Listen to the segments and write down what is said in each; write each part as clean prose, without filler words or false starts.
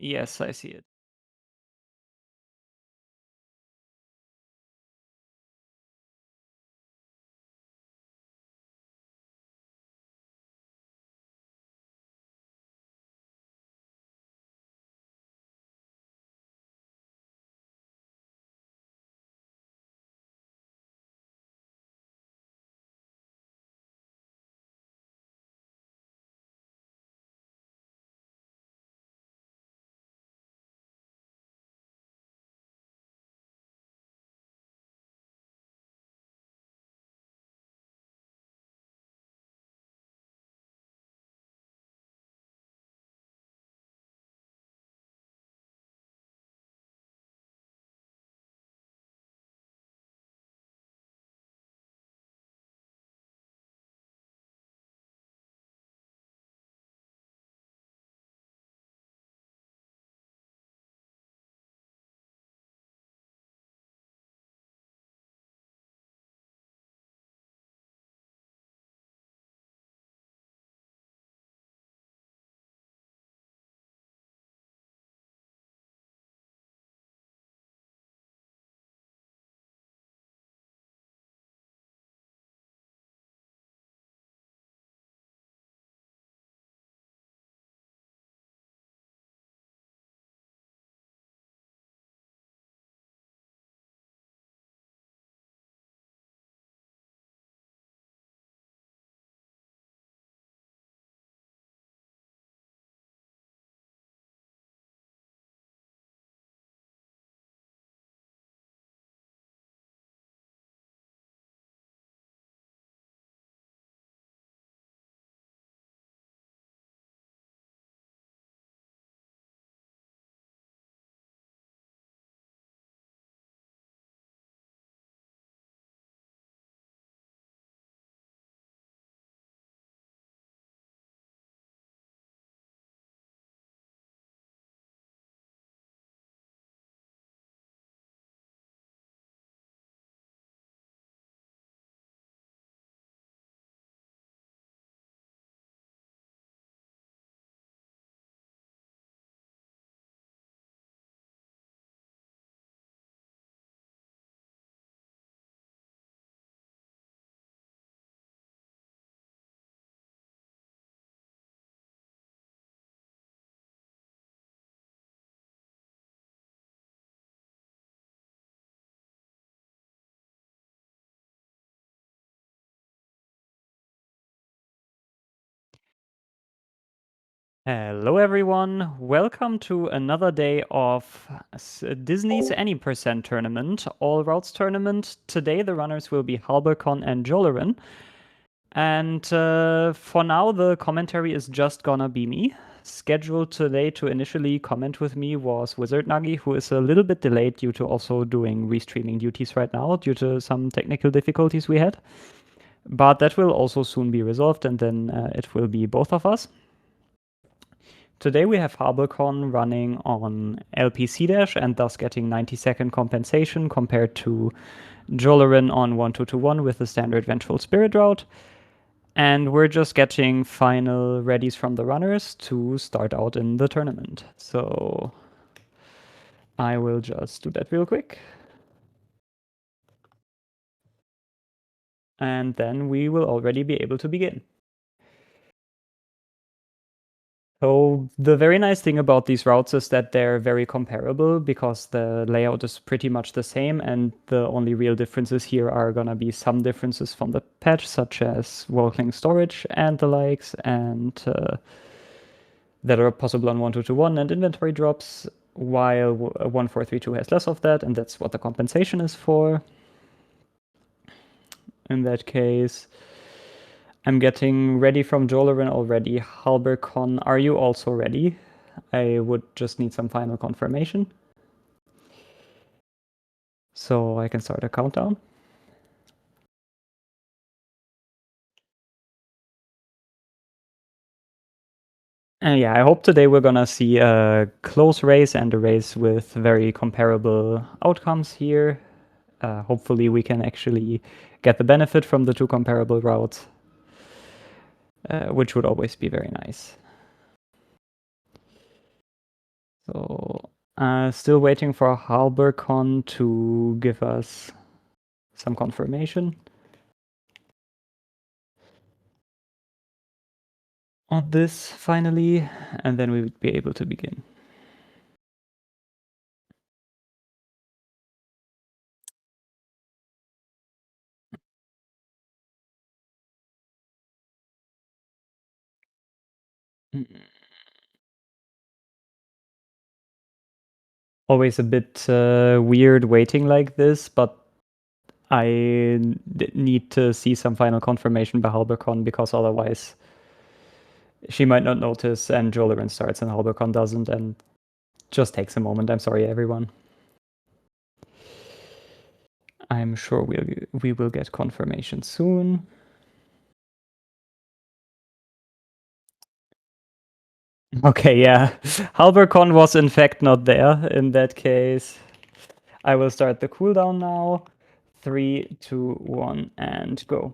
Yes, I see it. Hello, everyone. Welcome to another day of Disney's Any Percent tournament, All Routes tournament. Today, the runners will be Halbercon and Jolarin. And for now, the commentary is just gonna be me. Scheduled today to initially comment with me was Wizard Nagi, who is a little bit delayed due to also doing restreaming duties right now due to some technical difficulties we had. But that will also soon be resolved, and then it will be both of us. Today we have Halbercon running on LPC Dash and thus getting 90-second compensation compared to Jolarin on 1-2-1 with the standard Vengeful Spirit route. And we're just getting final readies from the runners to start out in the tournament. So I will just do that real quick. And then we will already be able to begin. So the very nice thing about these routes is that they're very comparable because the layout is pretty much the same, and the only real differences here are gonna be some differences from the patch, such as Walkling storage and the likes, and that are possible on 1-2-1 and inventory drops, while 1-4-3-2 has less of that, and that's what the compensation is for. In that case, I'm getting ready from Jolarin already. Halbercon, are you also ready? I would just need some final confirmation. So I can start a countdown. Yeah, I hope today we're gonna see a close race and a race with very comparable outcomes here. Hopefully we can actually get the benefit from the two comparable routes, which would always be very nice. So, still waiting for Halbercon to give us some confirmation on this finally, and then we would be able to begin. Always a bit weird waiting like this, but I need to see some final confirmation by Halbercon, because otherwise she might not notice and Jolaren starts and Halbercon doesn't, and just takes a moment. I'm sorry, everyone. I'm sure we will get confirmation soon. Okay, yeah. Halbercon was in fact not there in that case. I will start the cooldown now. 3, 2, 1, and go.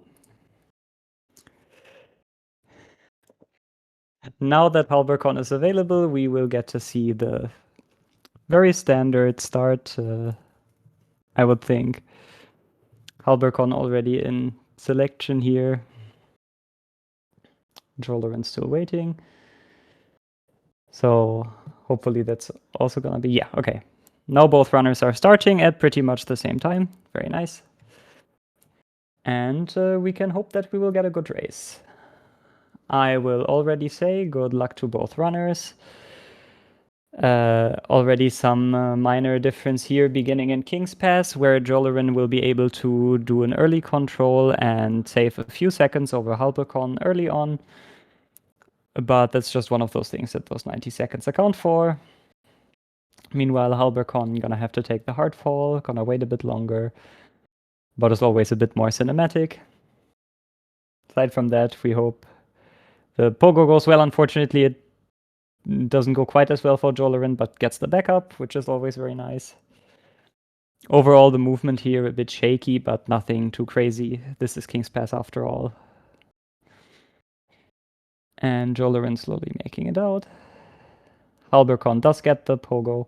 Now that Halbercon is available, we will get to see the very standard start, I would think. Halbercon already in selection here. Jolaren still waiting. So hopefully that's also gonna be, yeah, okay. Now both runners are starting at pretty much the same time. Very nice. And we can hope that we will get a good race. I will already say good luck to both runners. Already some minor difference here beginning in King's Pass, where Jolaren will be able to do an early control and save a few seconds over Halbercon early on. But that's just one of those things that those 90 seconds account for. Meanwhile, Halbercon gonna have to take the hard fall, gonna wait a bit longer, but as always a bit more cinematic. Aside from that, we hope the Pogo goes well. Unfortunately, it doesn't go quite as well for Jolaren, but gets the backup, which is always very nice. Overall, the movement here a bit shaky, but nothing too crazy. This is King's Pass after all. And Jolaren slowly making it out. Halbercon does get the Pogo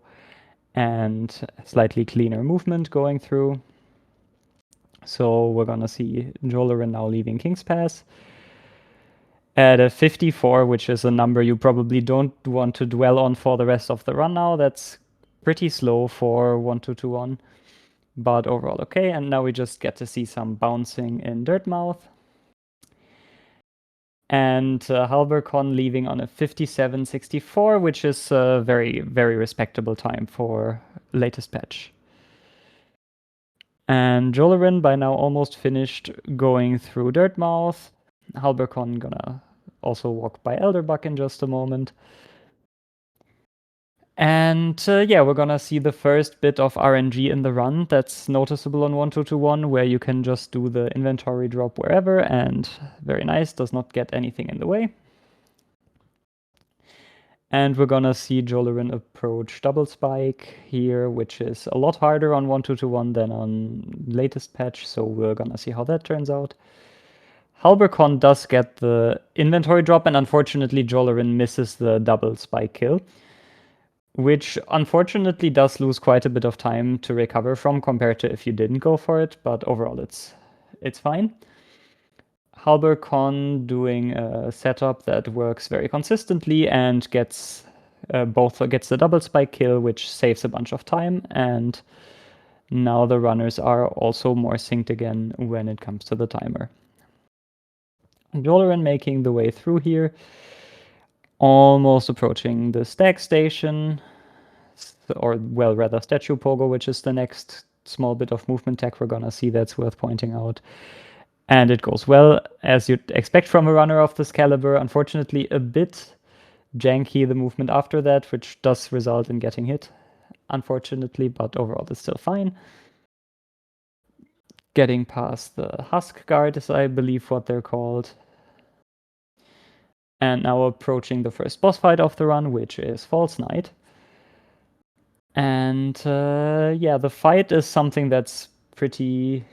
and slightly cleaner movement going through. So we're gonna see Jolaren now leaving King's Pass at a 54, which is a number you probably don't want to dwell on for the rest of the run now. That's pretty slow for 1-2-2-1, but overall okay. And now we just get to see some bouncing in Dirtmouth. And Halbercon leaving on a 57.64, which is a very, very respectable time for latest patch. And Jolaren by now almost finished going through Dirtmouth. Halbercon gonna also walk by Elderbuck in just a moment. And yeah, we're gonna see the first bit of RNG in the run that's noticeable on 1-2-2-1, where you can just do the inventory drop wherever, and very nice, does not get anything in the way. And we're gonna see Jolaren approach double spike here, which is a lot harder on 1-2-2-1 than on latest patch, so we're gonna see how that turns out. Halbercon does get the inventory drop, and unfortunately Jolaren misses the double spike kill, which unfortunately does lose quite a bit of time to recover from compared to if you didn't go for it, but overall it's fine. Halbercon doing a setup that works very consistently and gets gets the double spike kill, which saves a bunch of time, and now the runners are also more synced again when it comes to the timer. Jolaren making the way through here, almost approaching the stag station, or well, rather Statue Pogo, which is the next small bit of movement tech we're gonna see that's worth pointing out. And it goes well, as you'd expect from a runner of this caliber. Unfortunately, a bit janky, the movement after that, which does result in getting hit, unfortunately, but overall it's still fine. Getting past the Husk Guard is, I believe, what they're called. And now approaching the first boss fight of the run, which is False Knight. And yeah, the fight is something that's pretty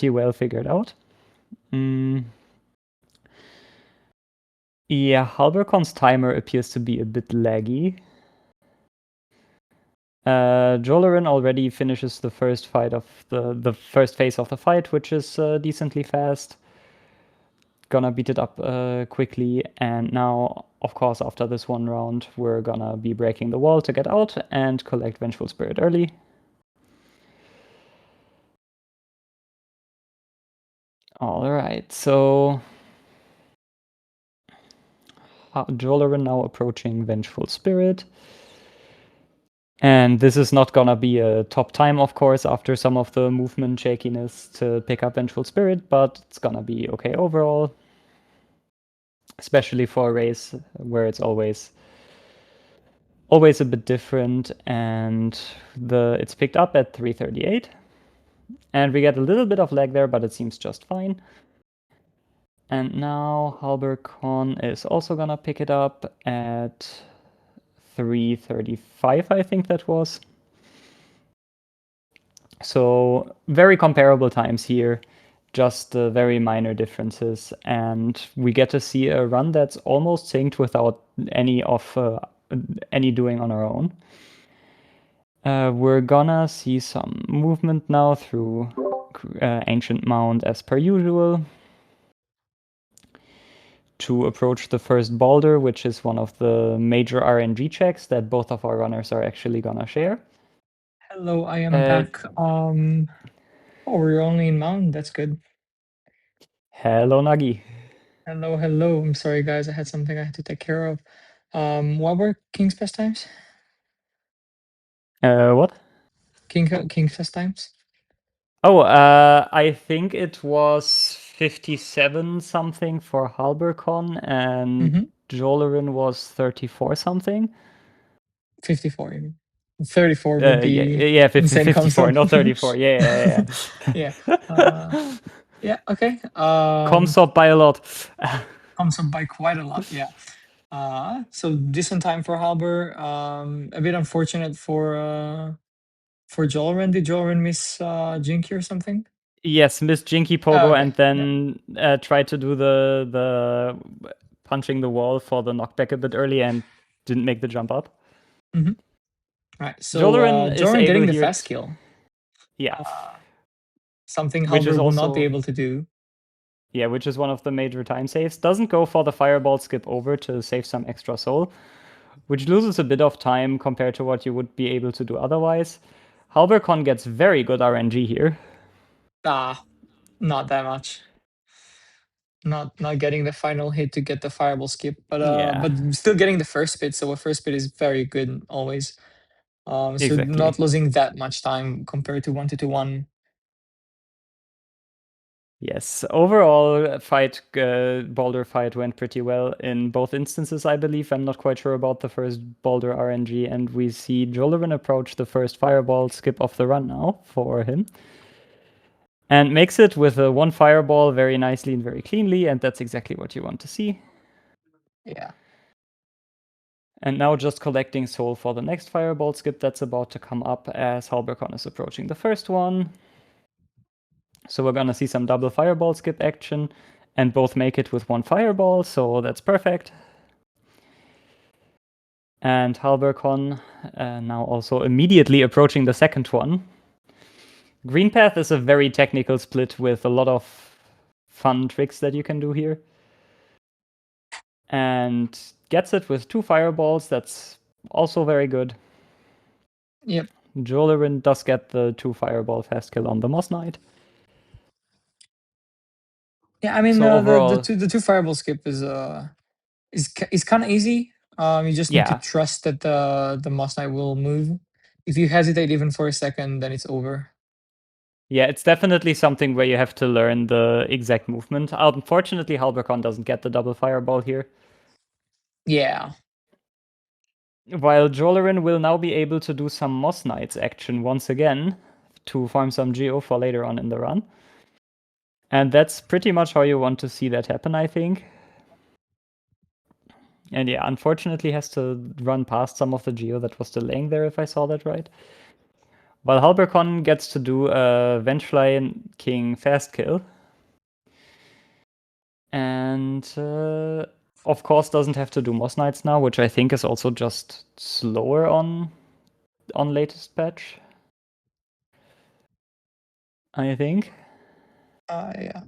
well figured out. Yeah, Halberkon's timer appears to be a bit laggy. Jolarin already finishes the first fight of the first phase of the fight, which is decently fast. Gonna beat it up quickly, and now, of course, after this one round, we're gonna be breaking the wall to get out and collect Vengeful Spirit early. All right, so Jolarin now approaching Vengeful Spirit. And this is not gonna be a top time, of course, after some of the movement shakiness to pick up Vengeful Spirit, but it's gonna be okay overall. Especially for a race where it's always a bit different, and it's picked up at 338. And we get a little bit of lag there, but it seems just fine. And now Halberkon is also gonna pick it up at 335, I think that was. So very comparable times here, just very minor differences. And we get to see a run that's almost synced without any doing on our own. We're gonna see some movement now through Ancient Mound as per usual to approach the first boulder, which is one of the major RNG checks that both of our runners are actually gonna share. Hello, I am back. Oh, we're only in Mound. That's good. Hello, Nagi. Hello, hello. I'm sorry, guys. I had something I had to take care of. What were King's best times? What? King's best times? Oh, I think it was 57 something for Halberkon, and Jolarin was 34 something. 54. You mean. 34 would be yeah, 54, not 34. Yeah. Yeah. Yeah. Okay. Comes up by a lot. Comes up by quite a lot. Yeah. So decent time for Halber. A bit unfortunate for Jolren. Did Jolren miss Jinky or something? Yes, missed Jinky Pogo, and then tried to do the punching the wall for the knockback a bit early and didn't make the jump up. Right. So Jolarin is Jolren getting the here fast kill. Yeah. Something Which is Halber will also, not be able to do. Yeah, which is one of the major time saves. Doesn't go for the fireball skip over to save some extra soul, which loses a bit of time compared to what you would be able to do otherwise. Halberkon gets very good RNG here. Not that much. Not getting the final hit to get the fireball skip, but still getting the first bit. So a first bit is very good always. So Exactly. not losing that much time compared to 1-2-1. Yes, overall boulder fight went pretty well in both instances, I believe. I'm not quite sure about the first boulder RNG, and we see Jolarin approach the first fireball skip of the run now for him. And makes it with a one fireball very nicely and very cleanly, and that's exactly what you want to see. Yeah. And now just collecting soul for the next fireball skip that's about to come up as Halberkon is approaching the first one. So we're gonna see some double fireball skip action, and both make it with one fireball, so that's perfect. And Halberkon now also immediately approaching the second one. Green Path is a very technical split with a lot of fun tricks that you can do here. And gets it with two fireballs, that's also very good. Yep. Jolarin does get the two fireball fast kill on the Moss Knight. Yeah, I mean so the two fireball skip is kind of easy. You just need to trust that the Moss Knight will move. If you hesitate even for a second, then it's over. Yeah, it's definitely something where you have to learn the exact movement. Unfortunately, Halberkon doesn't get the double fireball here. Yeah. While Jolarin will now be able to do some Moss Knights action once again to farm some Geo for later on in the run. And that's pretty much how you want to see that happen, I think. And yeah, unfortunately has to run past some of the Geo that was delaying there, if I saw that right. While Halberkon gets to do a Vengefly King fast kill. And of course, doesn't have to do Moss Knights now, which I think is also just slower on latest patch. I think. Yeah.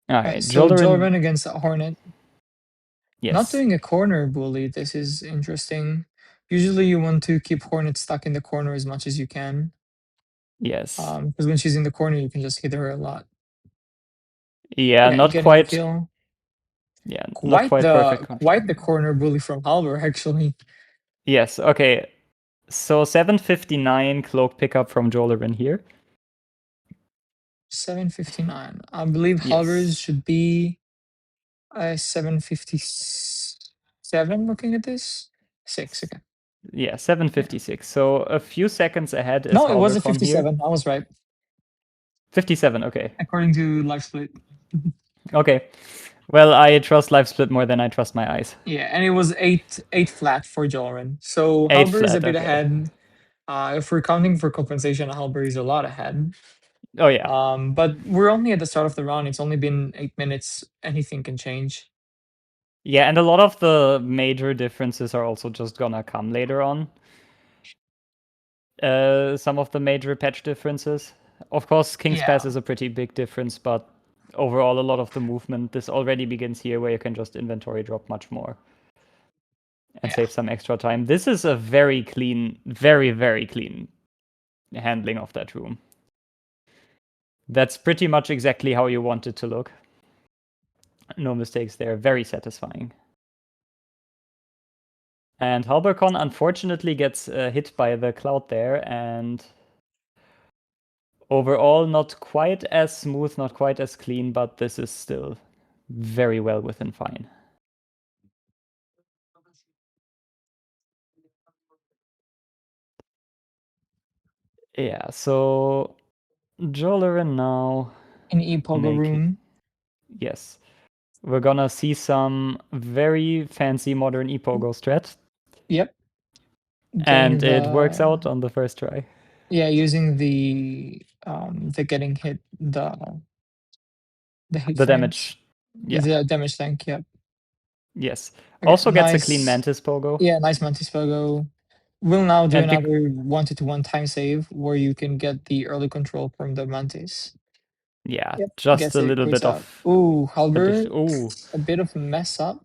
All Right, right, so Jolaren. Jolren against Hornet. Not Yes. doing a corner bully. This is interesting. Usually you want to keep Hornet stuck in the corner as much as you can. Yes. Because when she's in the corner, you can just hit her a lot. Yeah, Okay, not getting the quite. kill. Yeah, not quite perfect control. Quite the corner bully from Halber, actually. Yes. Okay. So 759 cloak pickup from Jolaren here. 759. I believe Halber's Yes. should be 757 looking at this. 6, okay. Yeah, 756. So a few seconds ahead is No, it was a Halbercon here. 57. I was right. 57. Okay. According to Live Split. Okay. Well, I trust Live Split more than I trust my eyes. Yeah, and it was 8 flat for Jolren. So 8 Halber is a flat. bit Okay. ahead. If we're counting for compensation, Halber is a lot ahead. Oh yeah. But we're only at the start of the round. It's only been 8 minutes. Anything can change. Yeah, and a lot of the major differences are also just gonna come later on. Some of the major patch differences. Of course, King's Pass Yeah. is a pretty big difference, but overall, a lot of the movement, this already begins here where you can just inventory drop much more and Yeah. save some extra time. This is a very clean, very, very clean handling of that room. That's pretty much exactly how you want it to look. No mistakes there. Very satisfying. And Halbercon unfortunately gets hit by the cloud there, and overall not quite as smooth, not quite as clean, but this is still very well within fine. Yeah, so Jolaren now In Epogo room. Yes. We're gonna see some very fancy modern Epogo strat. Yep. And it works out on the first try. Yeah, using the getting hit the hit The frames. damage. Yeah. The damage tank, yep. Yes. Okay, Also gets a nice. clean Mantis Pogo. Yeah, nice Mantis Pogo. We'll now do And another 1-to-1 time save where you can get the early control from the Mantis. yeah, Yep, just gets a it, little clears bit out. of Ooh, Halber, Ooh. a bit of a mess up.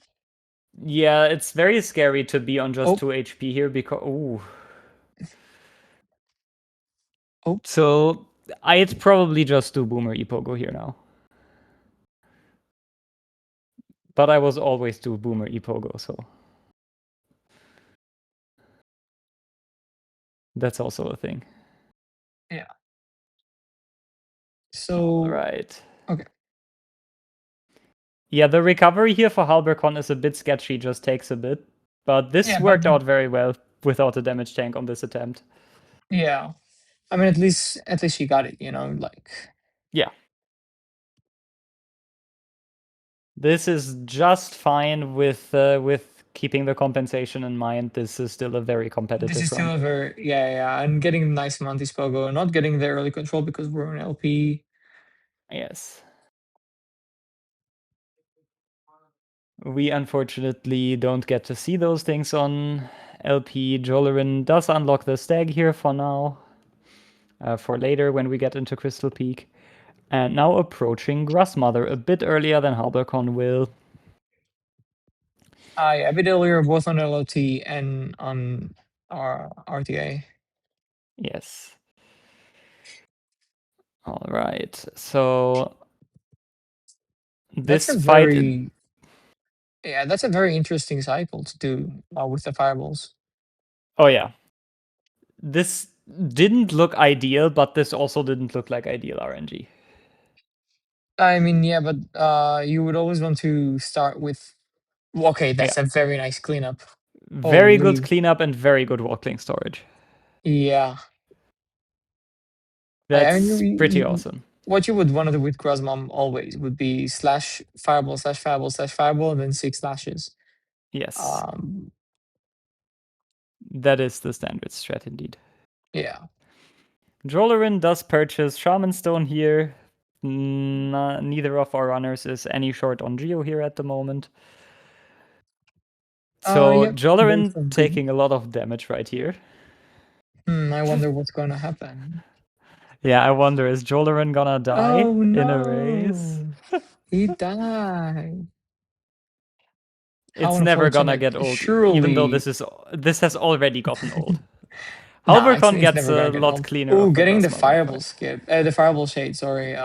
Yeah, it's very scary to be on just Oh. 2 HP here because ooh. Oh. So I'd probably just do Boomer Epogo here now. But I was always do Boomer Epogo, so that's also a thing. Yeah. So right. Okay. Yeah, the recovery here for Halbercon is a bit sketchy, just takes a bit. But this worked out very well without a damage tank on this attempt. Yeah. I mean, at least she got it, you know, like. Yeah. This is just fine with keeping the compensation in mind. This is still a very competitive This is still run. a very, yeah, and getting nice Mantis Pogo, not getting the early control because we're on LP. Yes. We unfortunately don't get to see those things on LP. Jolaren does unlock the stag here for now. For later when we get into Crystal Peak. And now approaching Grassmother a bit earlier than Halbercon will. Yeah, a bit earlier, both on LOT and on our RTA. Yes. All right. So this fight. Yeah, that's a very interesting cycle to do with the fireballs. Oh yeah. This didn't look ideal, but this also didn't look like ideal RNG. I mean, yeah, but you would always want to start with. Okay, that's a very nice cleanup. Very good cleanup and very good walkling storage. Yeah. That's pretty awesome. What you would want to do with Grasmom always would be slash fireball, slash fireball, slash fireball, and then 6 slashes. Yes. That is the standard strat indeed. Yeah. Jolaren does purchase Shaman Stone here. Neither of our runners is any short on Geo here at the moment. So Yep, both Jolorin are good. taking a lot of damage right here. I wonder what's gonna happen. Yeah, I wonder, is Jolorin gonna die Oh in a race? no, he died. How It's never gonna unfortunate. get old, even though Surely. this has already gotten old. Nah, Halbercon it's gets never a gonna get lot old. cleaner Oh, of the getting the plasma fireball Wi-Fi. skip. The fireball shade, sorry.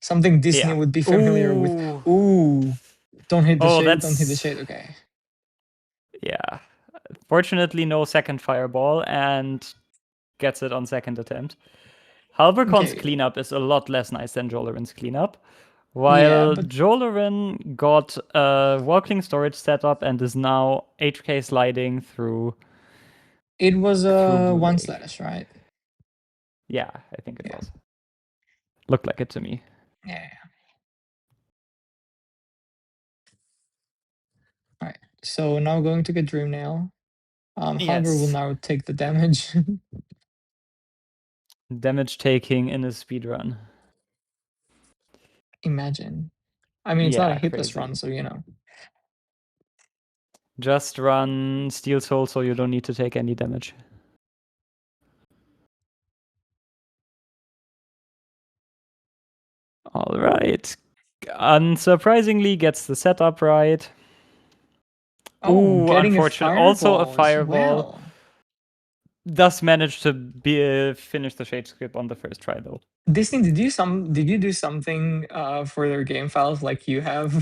Something Disney Yeah. would be familiar with. Ooh. Ooh. Don't hit the Oh, shade, don't hit the that's shade. Okay. yeah. Fortunately, no second fireball and gets it on second attempt. Halbercon's Okay. cleanup is a lot less nice than Jolerin's cleanup. Yeah, While but Jolorin got a walking storage setup and is now HK sliding through it was Blue one Lake. slash, right? Yeah, I think it Yeah. was. Looked like it to me. Yeah. Alright. So now going to get Dream Nail. Halber will Yes. now take the damage. Damage taking in a speedrun. Imagine. I mean, it's not a Yeah, hitless crazy. run, so you know. Just run Steel Soul so you don't need to take any damage. All right. Unsurprisingly, gets the setup right. Oh, Ooh, getting a unfortunate. Also a fireball as fireball. well. Does manage to finish the shade skip on the first try though. Disney, did you do something for their game files like you have?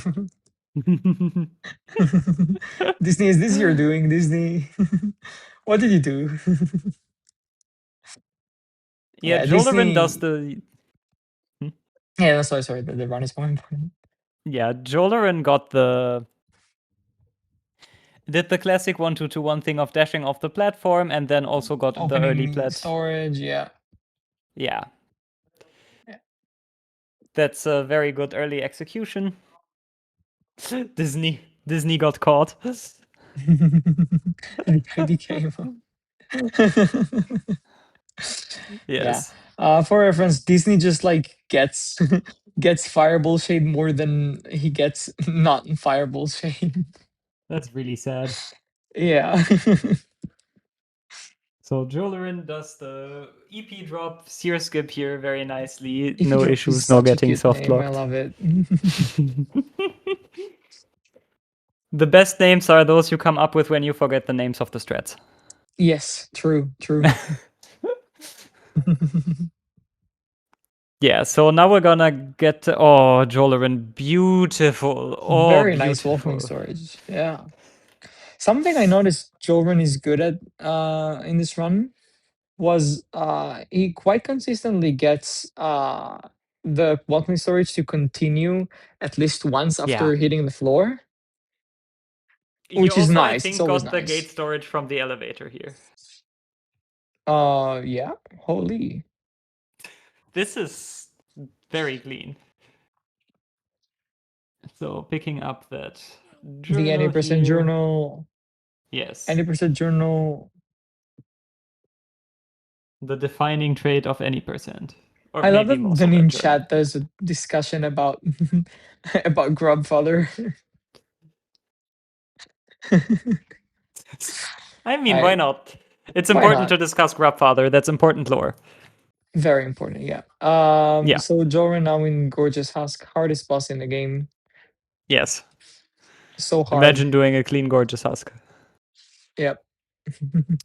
Disney, is this your doing, Disney? What did you do? Yeah, Yeah, Jolorin does Disney. the. Yeah, no, sorry, the run is more important. Yeah, Jolorin got the. Did the classic 1-2-2-1 thing of dashing off the platform and then also got the early Opening plat. storage, yeah. Yeah. Yeah. That's a very good early execution. Disney got caught. The IDK. Yeah. Yes. For reference, Disney just like gets gets Fireball Shade more than he gets not Fireball Shade. That's really sad. Yeah. So Jolorin does the EP drop, sear skip here very nicely. If No Drop is issues, no such a getting cute soft name. I locked. love it. The best names are those you come up with when you forget the names of the strats. Yes, true. Yeah, so now we're gonna get oh Jolorin, beautiful. Oh, Very nice beautiful. welcoming storage. Yeah. Something I noticed Joven is good at in this run was he quite consistently gets the welcoming storage to continue at least once Yeah. after hitting the floor, He which is also, I nice. It's think, always got the gate nice. storage from the elevator here. Yeah. Holy. This is very clean. So picking up that journal The 80% here. journal. Yes. 80% journal. The defining trait of any percent. Or I love maybe that most then of that in journal. chat there's a discussion about about Grubfather. I mean, why I not? It's Why important not? to discuss Grubfather. That's important lore. Very important, yeah. Yeah. So Joran now in Gorgeous Husk, hardest boss in the game. Yes. So hard. Imagine doing a clean Gorgeous Husk. Yep.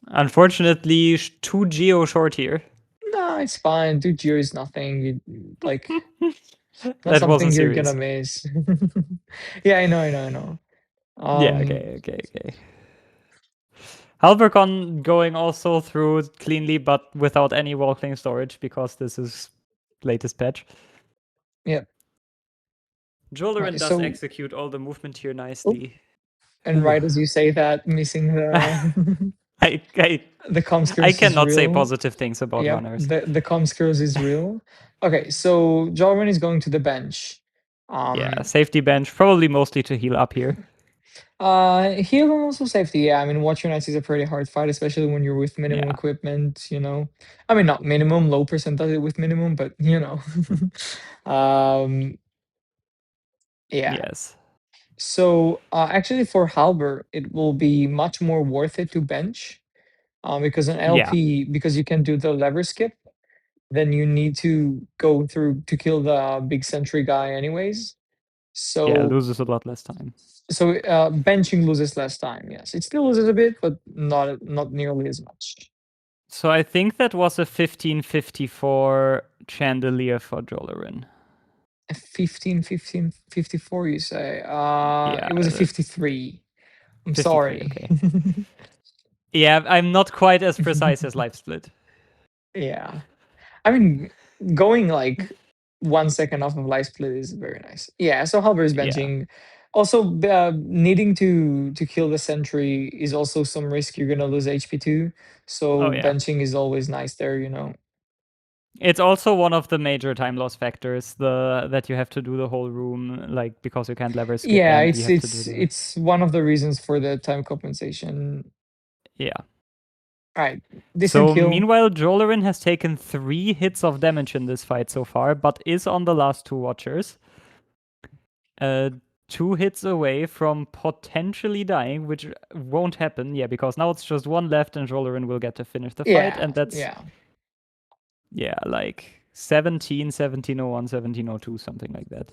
Unfortunately, 2 Geo short here. No, it's fine. Dude, Geo is nothing. Like not That something wasn't you're serious. gonna miss. Yeah, I know. Yeah, okay. Halbercon going also through cleanly, but without any walking storage because this is latest patch. Yep. Jolorin Right, does so execute all the movement here nicely. and Ooh. right as you say that, missing the I the I comskills is cannot say real. positive things about Yep, runners. the comskills is real. Okay, so Joran is going to the bench. Yeah, safety bench, probably mostly to heal up here. Heal and also safety. Yeah, I mean, Watcher Knights is a pretty hard fight, especially when you're with minimum Yeah. equipment. I mean, not minimum, low percentage with minimum, but um, yeah. Yes. So actually, for Halber, it will be much more worth it to bench, because an Yeah. LP, because you can do the lever skip, then you need to go through to kill the big sentry guy anyways. Yeah, So loses a lot less time. benching loses less time. Yes, it still loses a bit, but not nearly as much. So I think that was a 1554 chandelier for Jolarin. 15, 15, 54, you say? Yeah, It was a 53. I'm 53, sorry. okay. Yeah, I'm not quite as precise as Life Split. Yeah. I mean, going like 1 second off of life split is very nice. Yeah, so Halber is Yeah. benching. Also, needing to kill the sentry is also some risk. You're gonna lose HP too. So Oh, yeah. benching is always nice there. It's also one of the major time loss factors, that you have to do the whole room, like, because you can't lever skip Yeah, and you it's have to do it's the. it's one of the reasons for the time compensation. Yeah. All right, decent So kill. meanwhile, Jolarin has taken 3 hits of damage in this fight so far, but is on the last 2 Watchers. 2 hits away from potentially dying, which won't happen, yeah, because now it's just 1 left and Jolarin will get to finish the fight, Yeah, and that's, yeah. like 17, 1701, 1702, something like that.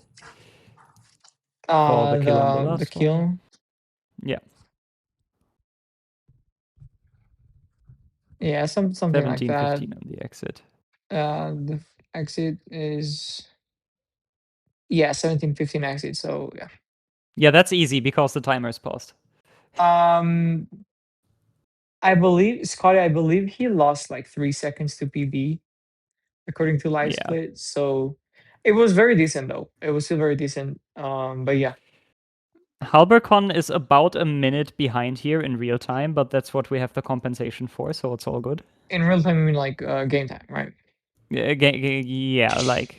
For the kill on the The last one. kill. Yeah. Yeah, something like 17, that. 15 on the exit. The exit is 1715 exit. So yeah. Yeah, that's easy because the timer's paused. Um, I believe Scotty. I believe he lost like 3 seconds to PB, according to Live Yeah. Split. So it was very decent though. It was still very decent. But yeah, Halbercon is about a minute behind here in real time, but that's what we have the compensation for, so it's all good. in real time, I mean like game time, right? Yeah, like.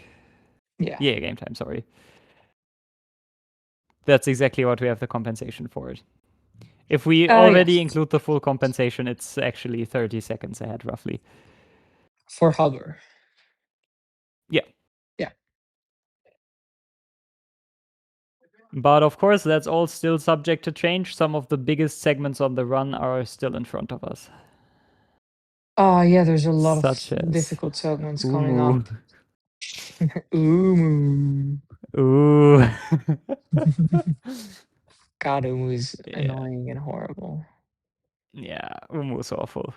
Yeah. Yeah, game time, sorry. That's exactly what we have the compensation for it. If we already Yes. include the full compensation, it's actually 30 seconds ahead, roughly. For Halber. Yeah. Yeah. But of course, that's all still subject to change. Some of the biggest segments on the run are still in front of us. Yeah, there's a lot Such of as difficult segments coming Umu. up. Umu. Ooh. God, Umu is Yeah. annoying and horrible. Yeah, Umu's awful.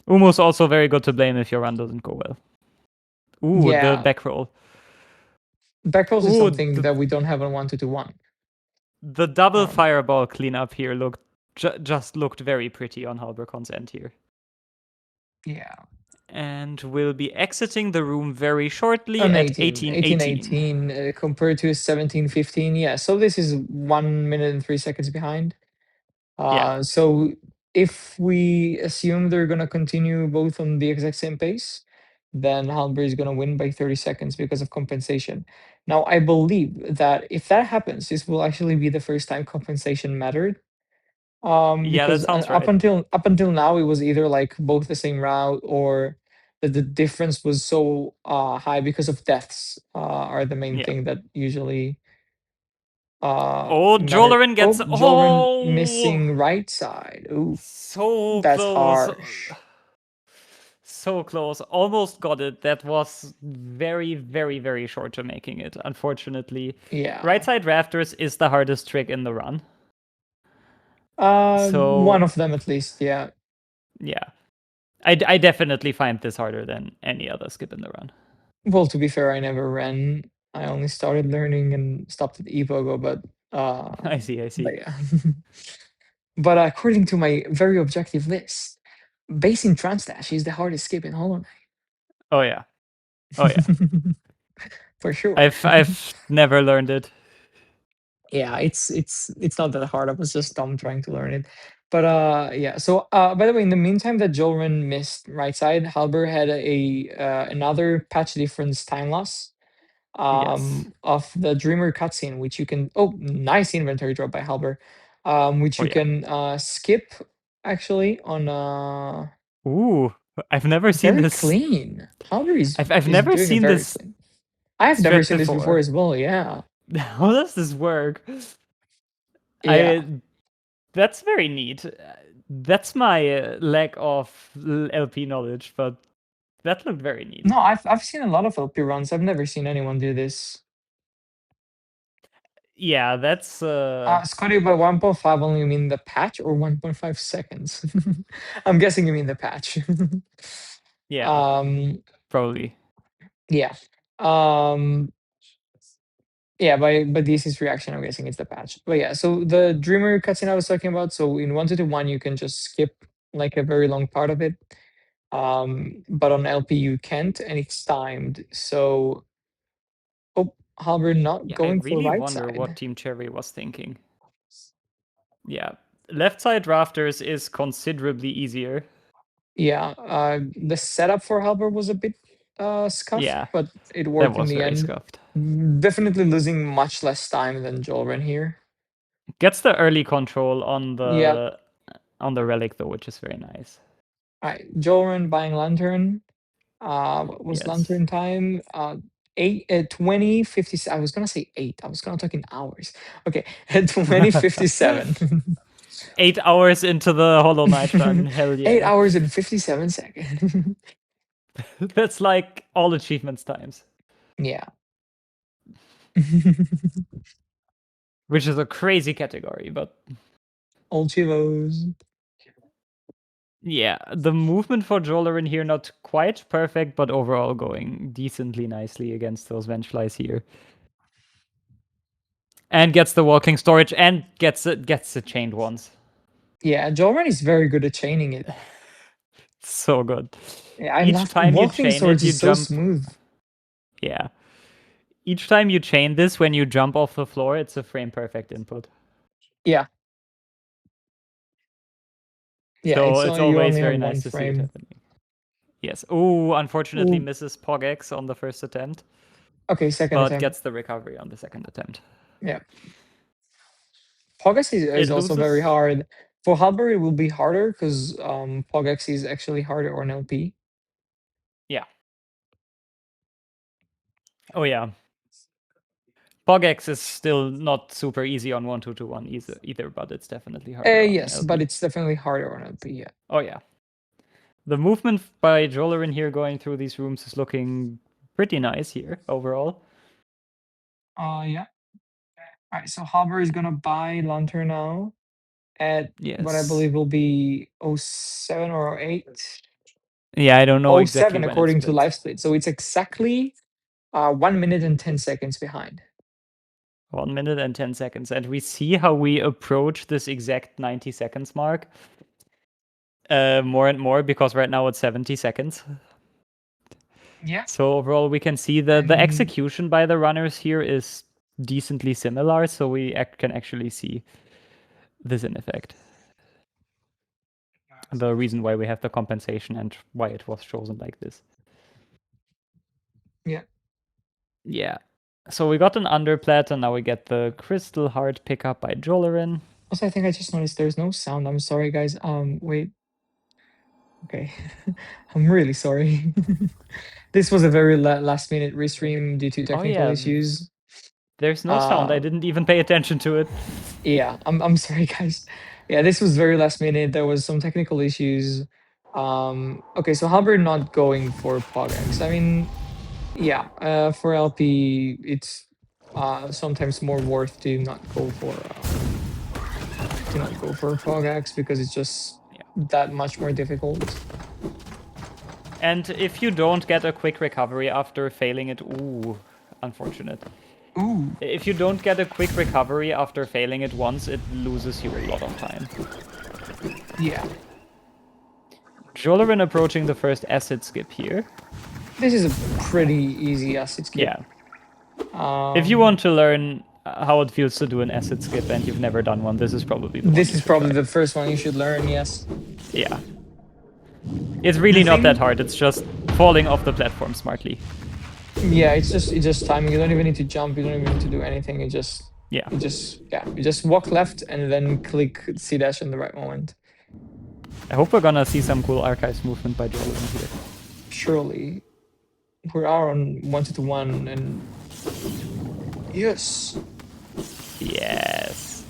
Umu's also very good to blame if your run doesn't go well. Ooh, the Yeah. back roll. Back rolls is Ooh, something that we don't have on 1-2-1. the double Um, fireball cleanup here just looked very pretty on Halbercon's end here. Yeah. And we'll be exiting the room very shortly An at 18, 18:18. 18, compared to 17-15. Yeah, so this is 1 minute and 3 seconds behind. Yeah. So if we assume they're gonna continue both on the exact same pace, then Halber is gonna win by 30 seconds because of compensation. Now, I believe that if that happens, this will actually be the first time compensation mattered. Yeah, that Because sounds up right. until now, it was either like both the same route or that the difference was so high because of deaths are the main Yeah. thing that usually Oh, matter. Jolarin Oh, gets. Jolrin Oh! missing right side. Oh, So that's close. harsh. So close. Almost got it. That was very, very, very short to making it, unfortunately. Yeah. Right side rafters is the hardest trick in the run. So, One of them at least. Yeah. yeah. I definitely find this harder than any other skip in the run. Well, to be fair, I never ran. I only started learning and stopped at Epogo, but I see. yeah. But according to my very objective list, basing Transdash is the hardest skip in Hollow Oh, yeah. Oh, yeah. Knight. For sure. I've never learned it. Yeah, it's not that hard. I was just dumb trying to learn it. But yeah. So by the way, in the meantime that Jolrin missed right side, Halber had a another patch difference time loss. Yes. of the Dreamer cutscene, which you can. Oh, nice inventory drop by Halber, which Oh you yeah. can skip actually on Ooh, I've never seen very this. clean. Halber I've is never doing a seen very this clean. I have never strat seen this before before. as well. Yeah, How does this work? yeah. I That's very neat. That's my lack of LP knowledge, but that looked very neat. No, I've seen a lot of LP runs. I've never seen anyone do this. Yeah, that's Scotty, by 1.5 only you mean the patch or 1.5 seconds? I'm guessing you mean the patch. yeah, um, probably. yeah. Um, yeah, by DC's reaction, I'm guessing it's the patch. But yeah, so the Dreamer cutscene I was talking about, so in 1.2.1 you can just skip like a very long part of it. But on LP you can't, and it's timed. So, oh, Halberd not Yeah, I going for really right wonder what side. Team Cherry was thinking. Yeah, left side rafters is considerably easier. Yeah, the setup for Halberd was a bit scuffed, Yeah, but it that worked in was the very end. scuffed. Definitely losing much less time than Jolren here. Gets the early control Yeah. on the relic though, which is very nice. All right, Jolren buying Lantern. What was Yes. Lantern time? 20, 50. I was gonna say 8. I was gonna talk in hours. Okay, 20:57. 8 hours into the Hollow Knight run, hell 8 yeah. hours and 57 seconds. That's like all achievements times. Yeah. Which is a crazy category, but Old Chivos. yeah, the movement for Jollerin here not quite perfect, but overall going decently nicely against those Vengeflies here. And gets the walking storage and gets it chained once. Yeah, Jolren is very good at chaining it. So good. Yeah, I Each love time you walking chain swords it, you is so jump. smooth. Yeah. Each time you chain this, when you jump off the floor, it's a frame perfect input. Yeah. Yeah, So it's it's only you always only have very one nice to see it frame. happening. Yes. Oh, unfortunately Ooh. misses Pogex on the first attempt, Okay, second but attempt. gets the recovery on the second attempt. Yeah. Pogex is It also very loses. hard. For Halberd, it will be harder because Pogex is actually harder on LP. Yeah. Oh yeah. Pogex is still not super easy on 1-2-2-1 either, but it's definitely harder on Yes, but LP. it's definitely harder on LP, yeah. Oh yeah. The movement by Jollerin here going through these rooms is looking pretty nice here overall. Yeah. Alright, so Halberd is gonna buy Lantern now at what I Yes. believe will be 07 or 08. Yeah, I don't know Oh exactly seven when it according to splits. live split. So it's exactly 1 minute and 10 seconds behind. 1 minute and 10 seconds. And we see how we approach this exact 90 seconds mark more and more because right now it's 70 seconds. Yeah. So overall, we can see the And execution by the runners here is decently similar. So we can actually see this in effect. The reason why we have the compensation and why it was chosen like this. yeah. Yeah. So we got an underplat, and now we get the Crystal Heart pickup by Jollerin. Also, I think I just noticed there's no sound. I'm sorry, guys. Wait. Okay. I'm really sorry. This was a very last minute restream due to Oh technical yeah, issues. there's no sound. I didn't even pay attention to it. Yeah, I'm sorry, guys. Yeah, this was very last minute. There was some technical issues. Okay, so Halberd not going for Pogex. I mean, yeah, for LP, it's sometimes more worth to not go for Pogex because it's just that much more difficult. And if you don't get a quick recovery after failing it, ooh, unfortunate. Ooh. If you don't get a quick recovery after failing it once, it loses you a lot of time. Yeah. Jollerin approaching the first acid skip here. This is a pretty easy acid skip. Yeah. If you want to learn how it feels to do an acid skip and you've never done one, this is probably the one. This is probably the first one you should learn, yes. Yeah. It's really not that hard, it's just falling off the platform smartly. Yeah, it's just timing. You don't even need to jump. You don't even need to do anything. Yeah. You just walk left and then click C dash in the right moment. I hope we're gonna see some cool archives movement by Jolaren here. Surely, we are on 1-2-1 and yes. Yes.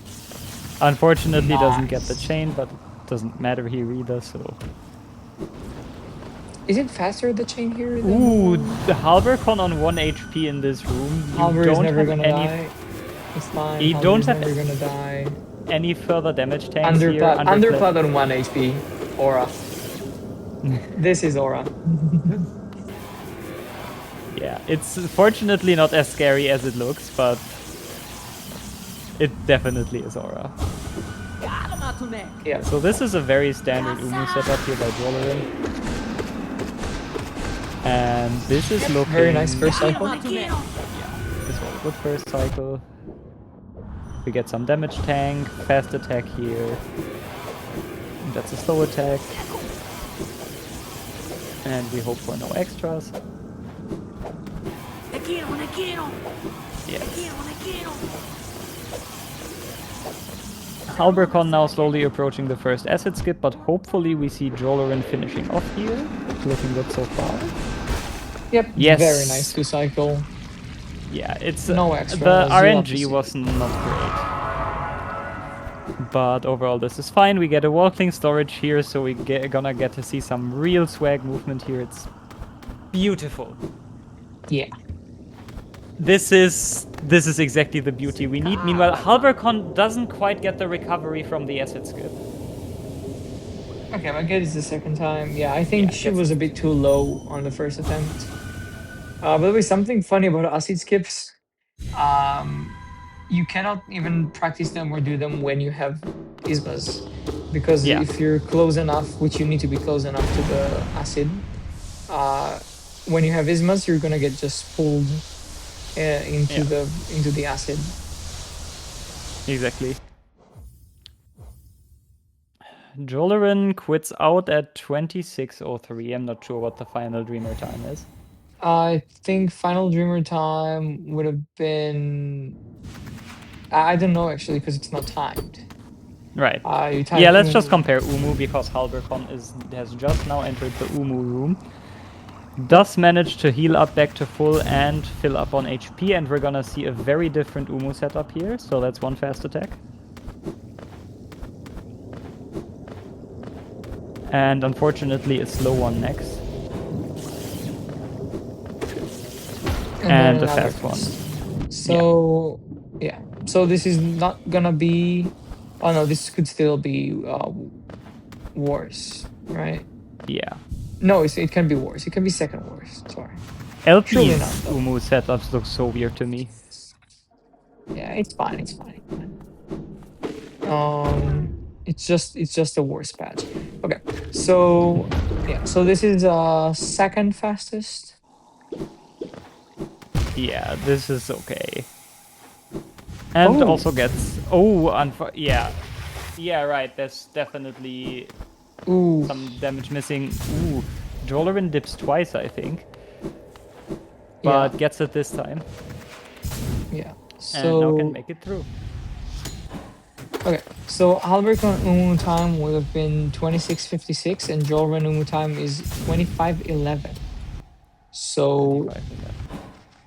Unfortunately, doesn't get the Nice. chain, but it doesn't matter here either. So. Is it faster the chain here? Ooh, the Halbercon on 1 HP in this room. You Halber is don't never have gonna any. die. It's fine. You Halber don't is have never gonna die. any further damage tanks here. Underclad on 1 HP. Aura. This is Aura. Yeah, it's fortunately not as scary as it looks, but it definitely is Aura. Yeah. So this is a very standard Umu setup here by Jolaren. And this is looking... Very nice first cycle. Yeah, this was a good first cycle. We get some damage tank, fast attack here. That's a slow attack. And we hope for no extras. Yes. Halbercon now slowly approaching the first acid skip, but hopefully we see Jolaren finishing off here. Looking good so far. Yep. Yes. Very nice 2 cycle. Yeah, it's no extra. The RNG was not great. But overall this is fine. We get a Walkling storage here, so we gonna get to see some real swag movement here. It's beautiful. Yeah. This is exactly the beauty we need. Meanwhile, Halbercon doesn't quite get the recovery from the acid skip. Okay, I guess it's the second time. Yeah, I think she was a bit too low on the first attempt. By the way, something funny about acid skips. You cannot even practice them or do them when you have Ismas. Because if you're close enough, which you need to be close enough to the acid, when you have Ismas, you're gonna get just pulled into the acid. Exactly. Jolaren quits out at 26:03. I'm not sure what the final Dreamer time is. I think final Dreamer time would have been... I don't know actually, because it's not timed. Right. Yeah, let's just compare Umu, because Halbercon has just now entered the Umu room. Does manage to heal up back to full and fill up on HP, and we're gonna see a very different Umu setup here. So that's one fast attack. And unfortunately a slow one next. And a fast one. So, yeah. So this is not gonna be... Oh no, this could still be worse, right? Yeah. No, it can be worse. It can be second worst. Sorry. LP's Umu setups look so weird to me. Yeah, it's fine. It's fine. It's just the worst patch. Okay, so yeah, so this is second fastest. Yeah, this is okay. And also gets... Yeah, right, there's definitely some damage missing. Ooh, Jolaren dips twice, I think. But gets it this time. Yeah, and now can make it through. Okay, so Halbercon Umu time would have been 26:56 and Jolaren Umu time is 25:11. So... 25:11.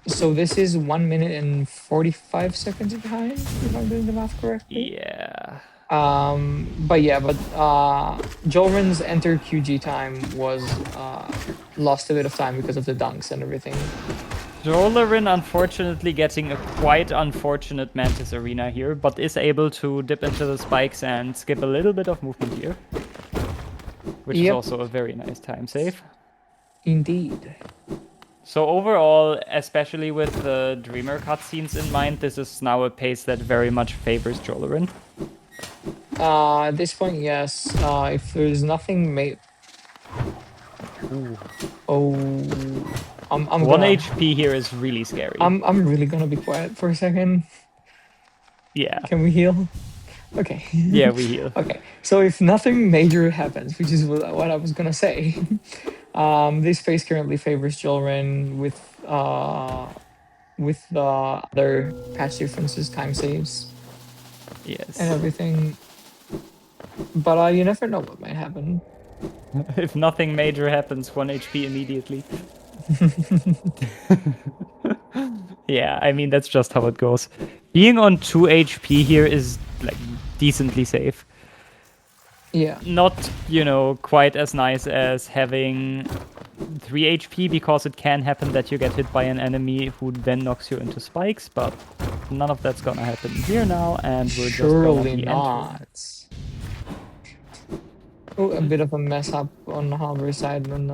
So this is 1 minute and 45 seconds behind, if I'm doing the math correctly. Yeah. But Jolren's enter QG time was lost a bit of time because of the dunks and everything. Jolaren unfortunately getting a quite unfortunate Mantis Arena here, but is able to dip into the spikes and skip a little bit of movement here. Which is also a very nice time save. Indeed. So overall, especially with the Dreamer cutscenes in mind, this is now a pace that very much favors Jolaren. At this point, yes. If there's nothing made... I'm 1 HP here is really scary. I'm really gonna be quiet for a second. Yeah. Can we heal? Okay. Yeah, we heal. Okay. So if nothing major happens, which is what I was gonna say, this phase currently favors Jolren with the other patch differences, time saves, and Yes. everything. But you never know what might happen. If nothing major happens, 1 HP immediately. Yeah, I mean, that's just how it goes. Being on 2 HP here is, like, decently safe. Yeah. Not, quite as nice as having 3 HP, because it can happen that you get hit by an enemy who then knocks you into spikes, but none of that's gonna happen here now, and we're just gonna Surely be entering. not. Oh, a bit of a mess up on Halber's side when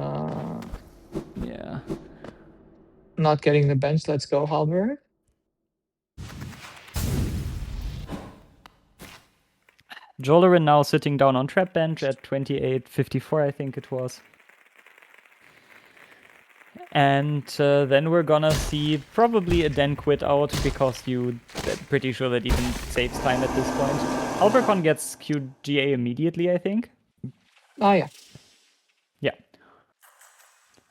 Yeah. not getting the bench. Let's go, Halber. Jollerin now sitting down on trap bench at 28.54, I think it was. And then we're gonna see probably a Den quit out, because pretty sure that even saves time at this point. Albercon gets QGA immediately, I think. Ah, yeah. Yeah.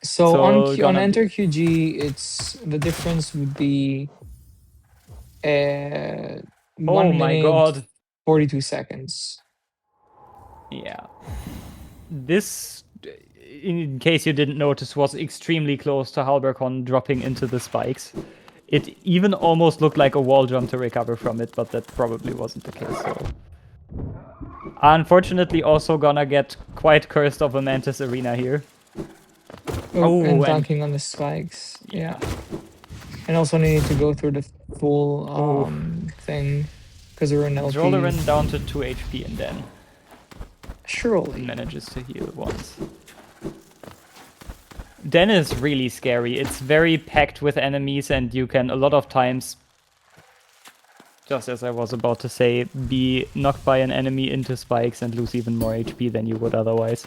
So, So on enter QG, it's the difference would be 1 Oh my minute god. 42 seconds. Yeah. This, in case you didn't notice, was extremely close to Halbercon dropping into the spikes. It even almost looked like a wall jump to recover from it, but that probably wasn't the case. So, unfortunately, also gonna get quite cursed of a Mantis Arena here. Oh, and dunking on the spikes. Yeah. And also need to go through the full thing because we're in LP. Jollerin down to 2 HP, and then surely manages to heal once. Den is really scary. It's very packed with enemies, and you can a lot of times, just as I was about to say, be knocked by an enemy into spikes and lose even more HP than you would otherwise.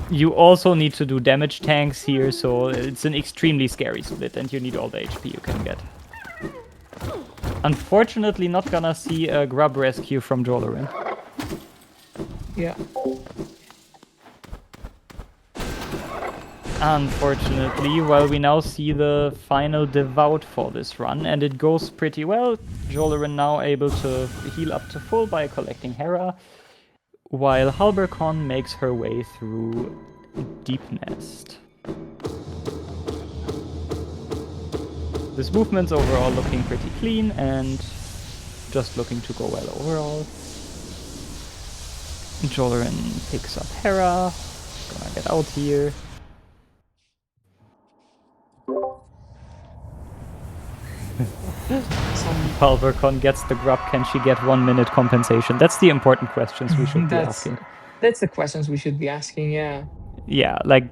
You also need to do damage tanks here, so it's an extremely scary split, and you need all the HP you can get. Unfortunately, not gonna see a grub rescue from Jollerin. Yeah. Unfortunately, well, we now see the final devout for this run, and it goes pretty well. Jollerin now able to heal up to full by collecting Hera, while Halbercon makes her way through Deep Nest. This movement's overall looking pretty clean and just looking to go well overall. Jollerin picks up Hera, gonna get out here. Halbercon gets the grub. Can she get 1 minute compensation? That's the important questions we should be asking. That's the questions we should be asking, yeah. Yeah, like,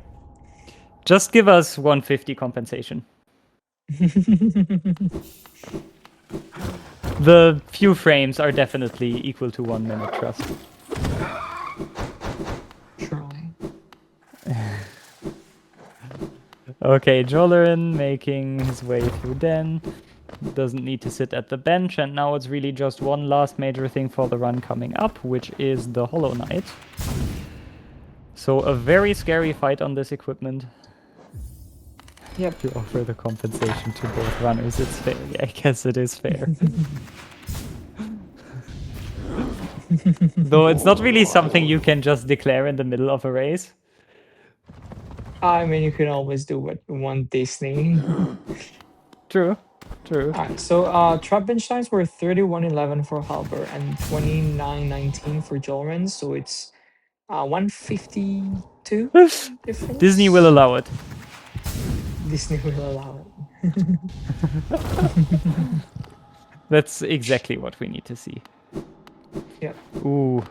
just give us 150 compensation. The few frames are definitely equal to 1 minute, trust. Surely. Okay, Jollerin making his way through Den. Doesn't need to sit at the bench, and now it's really just one last major thing for the run coming up, which is the Hollow Knight. So a very scary fight on this equipment. Yep. To offer the compensation to both runners, it's fair. Yeah, I guess it is fair. Though it's not really something you can just declare in the middle of a race. I mean, you can always do what you want, Disney. True. True. Alright, so trap bench times were 31:11 for Halber and 29:19 for Jolren, so it's 152 difference. Disney will allow it. Disney will allow it. That's exactly what we need to see. Yep. Ooh.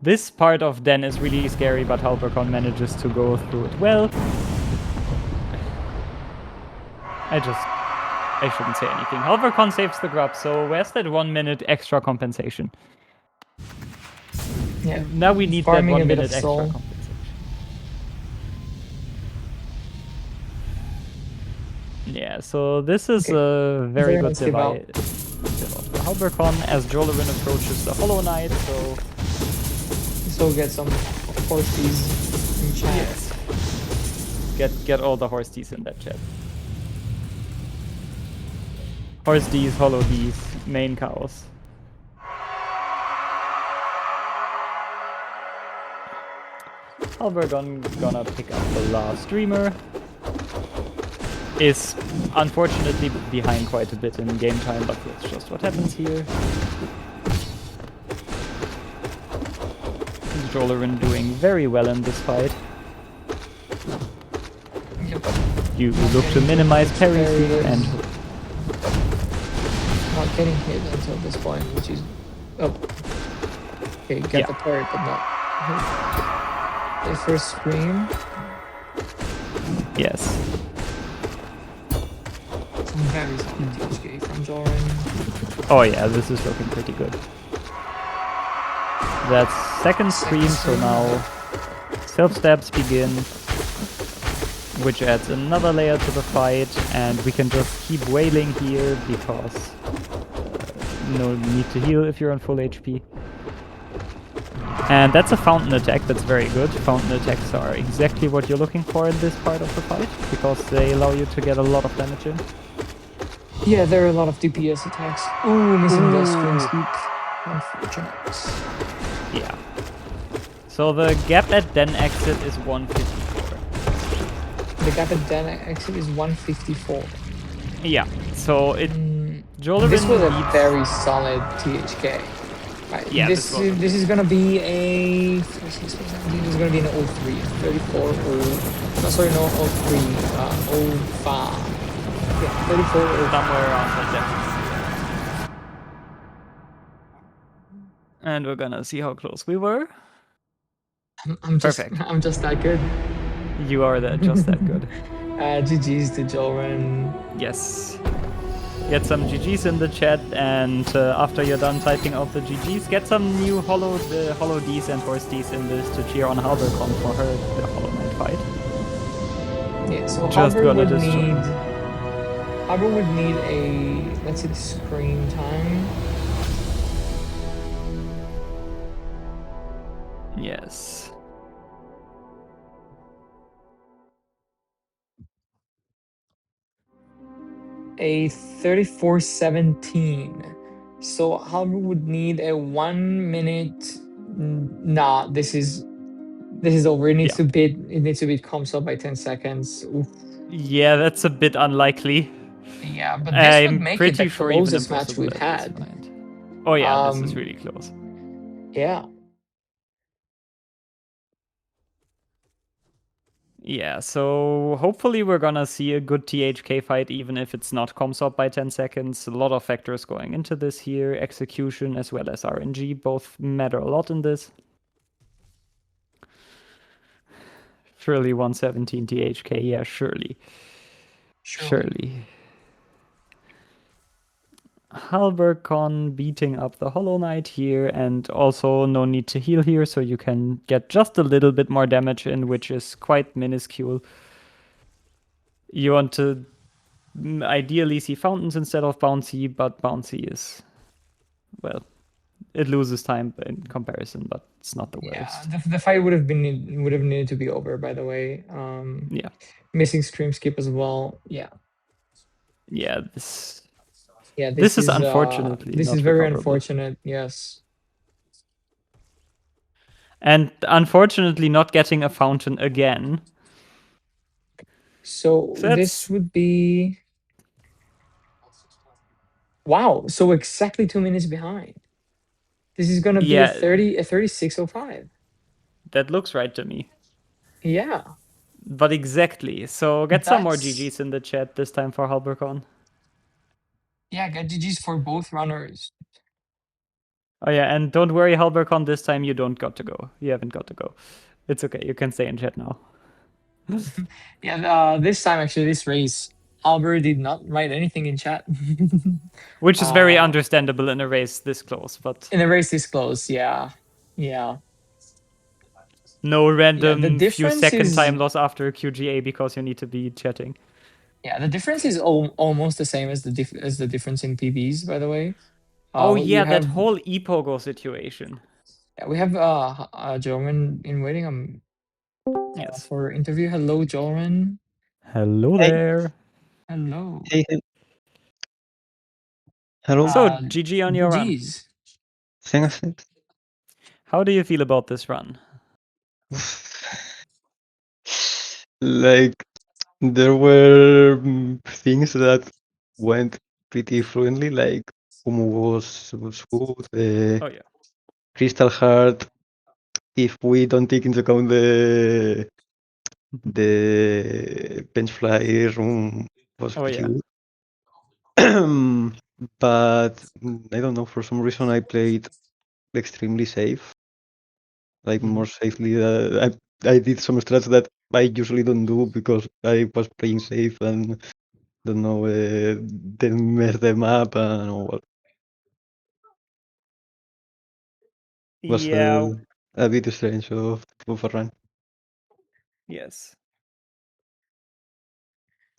This part of Den is really scary, but Halbercon manages to go through it well. I shouldn't say anything. Halbercon saves the grub, so where's that 1 minute extra compensation? Yeah. Now we need that 1 minute extra compensation. Yeah, so this is a very good device. Halbercon as Jolorin approaches the Hollow Knight, So get some horsties in chat. yes. Get all the horse Ds in that chat. Horse Ds, Hollow Ds, main cows. Halbergon gonna pick up the last streamer. Is unfortunately behind quite a bit in game time, but that's just what happens here. Jolorin doing very well in this fight. Yeah, but You look to minimize parries here and not getting hit until this point, which is okay. Get the parry, but not hit. The first scream. yes. Some very solid THK from Jolorin. Oh yeah, this is looking pretty good. That's second scream, so now self-stabs begin, which adds another layer to the fight, and we can just keep wailing here because no need to heal if you're on full HP. And that's a fountain attack, that's very good. Fountain attacks are exactly what you're looking for in this part of the fight, because they allow you to get a lot of damage in. Yeah, there are a lot of DPS attacks. Ooh, missing the screen sweep. Unfortunate. Yeah. So the gap at den exit is 154. The gap at den exit is 154. Yeah, so it Jolorin This was a needs- very solid THK. Right. Yeah, this is gonna be a 36, this is gonna be an 03, 34, no, sorry, no, 03, 05. Yeah, 34 or somewhere around that. And we're gonna see how close we were. I'm just Perfect. I'm just that good. You are just that good. GG's to Jolorin. Yes. Get some GGs in the chat, and after you're done typing out the GGs, get some new Hollow Ds and Horse Ds in this to cheer on Halbercon for her the Hollow Knight fight. Yeah, so Just Halber gonna would destroy. need Halber would need a, let's see the screen time. Yes. A 34:17. So Halber would need a 1 minute. Nah, this is over. It needs to beat Comsol by 10 seconds. Oof. Yeah, that's a bit unlikely. Yeah, but this would make it the sure closest match we've had. Oh yeah, this is really close. Yeah. Yeah, so hopefully we're gonna see a good THK fight, even if it's not Comsop by 10 seconds. A lot of factors going into this here. Execution as well as RNG both matter a lot in this. Surely 117 THK, yeah, surely. Surely. Halbercon beating up the Hollow Knight here, and also no need to heal here, so you can get just a little bit more damage in, which is quite minuscule. You want to ideally see fountains instead of bouncy, but bouncy is, well, it loses time in comparison, but it's not the worst. Yeah, the fight would have needed to be over, by the way. Yeah. Missing stream skip as well. Yeah. Yeah, Yeah, this is unfortunately. This is very unfortunate. Yes. And unfortunately, not getting a fountain again. So this would be. Wow! So exactly 2 minutes behind. This is gonna be a 36:05. That looks right to me. Yeah. But exactly. So get some more GGs in the chat this time for Halbercon. Yeah, get GGs for both runners. Oh yeah, and don't worry, Halbercon, this time you don't got to go. You haven't got to go. It's okay, you can stay in chat now. Yeah, this time actually, this race, Halber did not write anything in chat. Which is very understandable in a race this close, but... In a race this close, yeah. Yeah. No random few second time loss after QGA because you need to be chatting. Yeah, the difference is almost the same as the difference in PBs, by the way. Oh What you yeah, that have, whole Epogo situation. yeah, we have Jolrin in waiting Yes. for interview. Hello, Jolrin. Hello Hey, there. Hello. hey, hey. Hello. So, Uh, GG on your run. GG's. Thanks. How do you feel about this run? Like, there were things that went pretty fluently, like Kumu was good, Oh yeah. Crystal Heart, if we don't take into account the bench fly room, was Oh pretty yeah. good. But I don't know, for some reason I played extremely safe, like Mhm. more safely. I did some strats that I usually don't do because I was playing safe and don't know, then mess them up and all. Was Yeah. a bit strange of a run. Yes.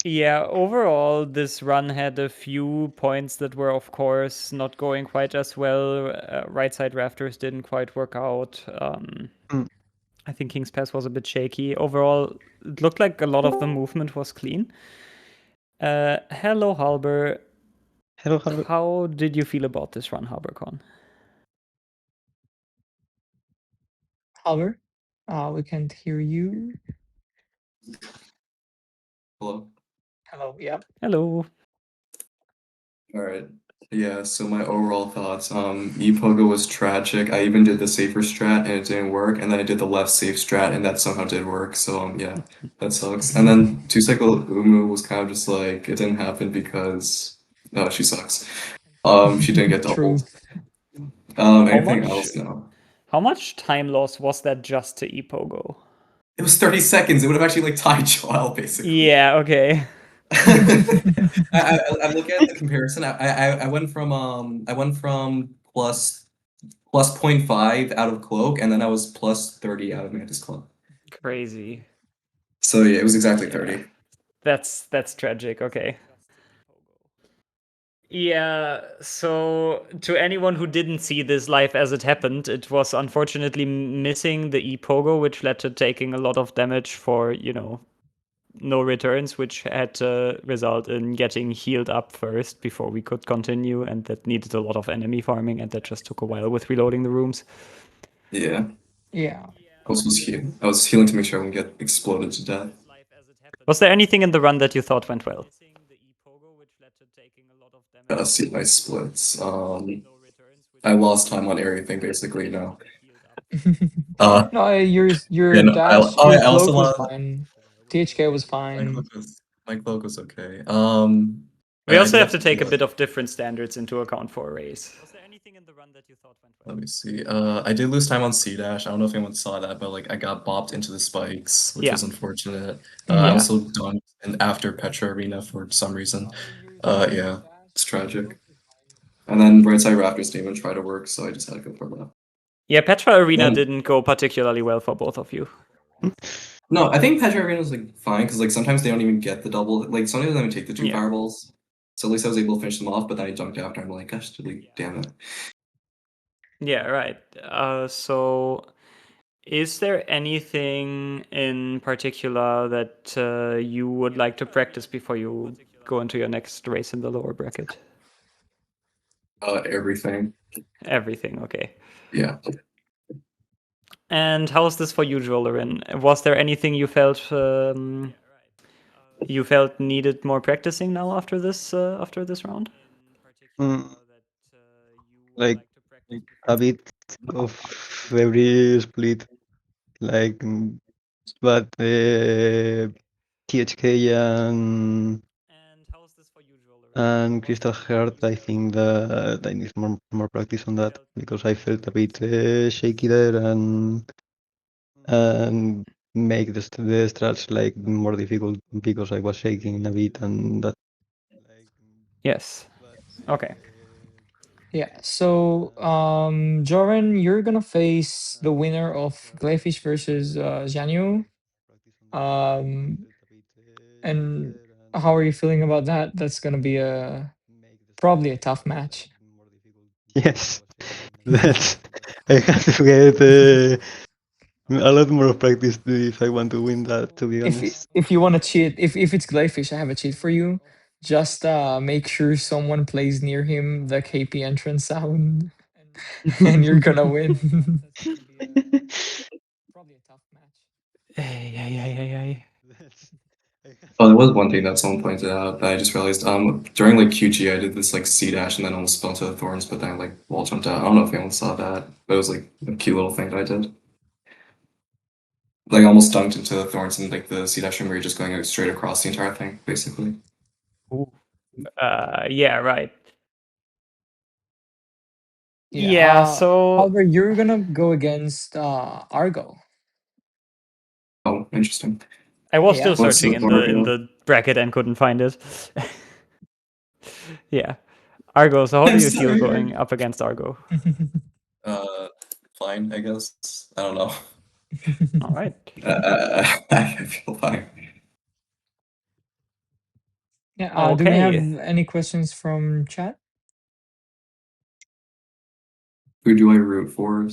Yeah, overall, this run had a few points that were, of course, not going quite as well. Right side rafters didn't quite work out. Mm. I think King's Pass was a bit shaky. Overall, it looked like a lot of the movement was clean. Hello, Halber. Hello, hello. How did you feel about this run, HalberCon? Halber, we can't hear you. Hello. Hello. Yep. Hello. All right. Yeah, so my overall thoughts, Epogo was tragic. I even did the safer strat and it didn't work, and then I did the left safe strat and that somehow did work. So yeah, that sucks. And then two cycle Umu was kind of just like it didn't happen because she sucks. She didn't get True. doubled. How Anything much? else? No. How much time loss was that just to Epogo? It was 30 seconds. It would have actually like tied Joel basically. Yeah. Okay. I look at the comparison. I went from plus plus 0.5 out of Cloak, and then I was plus 30 out of Mantis Club. Crazy. So yeah, it was exactly Yeah. 30. That's tragic. Okay. Yeah, so to anyone who didn't see this live as it happened, it was unfortunately missing the E-Pogo, which led to taking a lot of damage for, no returns, which had to result in getting healed up first before we could continue, and that needed a lot of enemy farming, and that just took a while with reloading the rooms. Yeah. Yeah. I was healing to make sure I wouldn't get exploded to death. Was there anything in the run that you thought went well? See my splits. I lost time on everything basically now. No, your Yeah, no, dash, I your also cloak was lost. fine. THK was My fine. cloak was okay. We I also did have to take a bit of different standards into account for a race. Was there anything in the run that you thought went well? Let me see. I did lose time on C dash. I don't know if anyone saw that, but like I got bopped into the spikes, which Yeah. was unfortunate. Yeah. I also done and after Petra Arena for some reason. Yeah, it's tragic. And then right side Raptors didn't even try to work, so I just had to go for that. Yeah, Petra Arena Yeah. didn't go particularly well for both of you. No, I think Petra Arena is like fine because like sometimes they don't even get the double. Like sometimes they don't even take the two Yeah. fireballs. So at least I was able to finish them off, but then I jumped after. I'm like, gosh, damn it. Yeah, right. So is there anything in particular that you would like to practice before you go into your next race in the lower bracket? Everything. Everything, okay. Yeah. And how is this for you, Jollerin? Was there anything you felt needed more practicing now after this round? Like a bit of every split, like, but THK and Crystal Heart, I think that I need more practice on that because I felt a bit shaky there and make the strats like more difficult because I was shaking a bit and that. Yes. Okay. Yeah. So, Joran, you're gonna face the winner of Glayfish versus Janio. And how are you feeling about that? That's gonna be probably a tough match. Yes, that's. I have to get a lot more practice if I want to win that. To be honest. If you want to cheat, if it's Glayfish, I have a cheat for you. Just make sure someone plays near him the KP entrance sound, and you're gonna win. Probably a tough match. Ay. Oh, there was one thing that someone pointed out that I just realized. During like QG, I did this like C dash and then almost fell to the thorns, but then like wall jumped out. I don't know if anyone saw that, but it was like a cute little thing that I did. Like almost dunked into the thorns and like the C dash where you're just going like, straight across the entire thing, basically. Ooh. Yeah, right. Yeah, Yeah, so However, you're gonna go against Argo. Oh, interesting. I was Yeah. still What's searching the in the bracket and couldn't find it. Yeah. Argo, so how do I'm you feel sorry. going up against Argo? Fine, I guess. I don't know. All right. I feel fine. Yeah. Do we have Okay. any questions from chat? Who do I root for?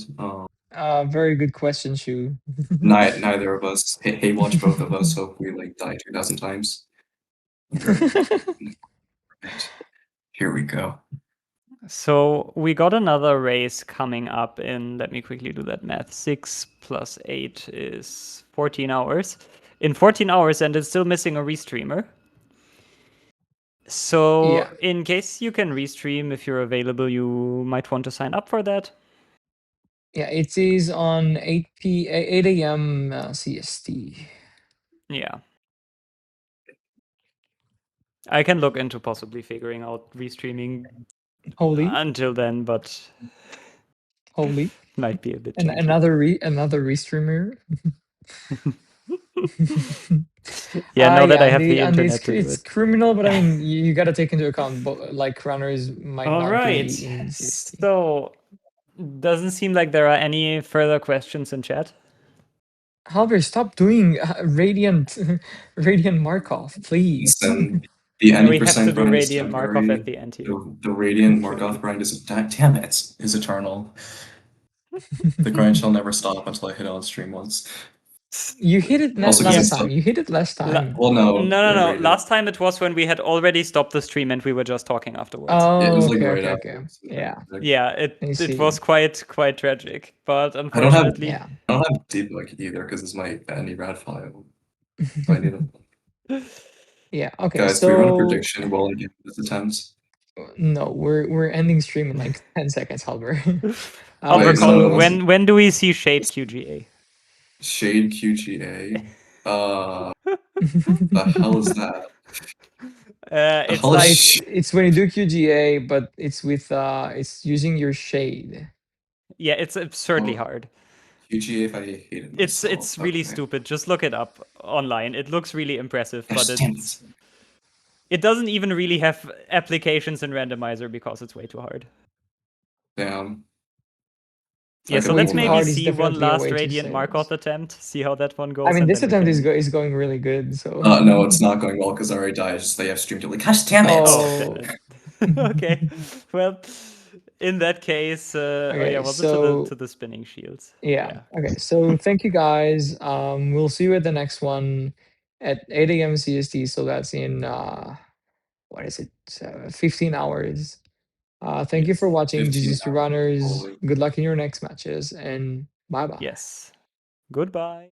Very good question, Shu. Neither of us. Hey, watch both of us. Hope we like die 2,000 times. Here we go. So we got another race coming up in, let me quickly do that math. 6 plus 8 is 14 hours. In 14 hours, and it's still missing a restreamer. So Yeah. in case you can restream, if you're available, you might want to sign up for that. Yeah, it is on 8 a.m. CST. Yeah. I can look into possibly figuring out restreaming Holy, until then, but holy. might be a bit And janky. another restreamer. Yeah, now that I have and the internet it's, to do it's it. criminal, but I mean, you got to take into account, like runners might All not right. be in CST. So, doesn't seem like there are any further questions in chat. However, stop doing Radiant Markov, please. Listen, the And any we have to percent do grind is Radiant Markov temporary. at the end here. The Radiant Markov grind is damn it, is eternal. The grind shall never stop until I hit it on stream once. You hit it Also, 'cause last it's time. You hit it last time. Well, no. No. Radiant. Last time it was when we had already stopped the stream and we were just talking afterwards. Oh, It was like okay, right okay. after. Yeah. Yeah, I see. it was quite tragic, but I don't have unfortunately, Yeah. I don't have debug either because it's my any rad file. So I need it. Yeah. Okay. Guys, so do we run a prediction while I give this attempt? no, we're ending stream in like 10 seconds, Halber. Albert, no, when do we see Shade QGA? Shade QGA. The hell is that? It's hell like is it's when you do QGA, but it's with it's using your shade. yeah, it's absurdly Oh. hard. QGA if I hate it myself. It's really stupid. Just look it up online. It looks really impressive, but it doesn't even really have applications in randomizer because it's way too hard. Damn. Yeah, so Way let's too maybe hard is see one definitely a last way to Radiant say Markov this. attempt, see how that one goes. I mean, and this then we attempt can- is going really good. So No, it's not going well because I already died. It's just they have streamed it like, gosh damn it! Oh, damn it. Okay. Well, in that case, Okay, was so- it to the spinning shields? Yeah. Okay. So thank you guys. We'll see you at the next one at 8 a.m. CST. So that's in what is it? 15 hours. Thank you for Yes. watching 15 GG's hours, Runners. holy. Good luck in your next matches and bye bye. Yes. Goodbye.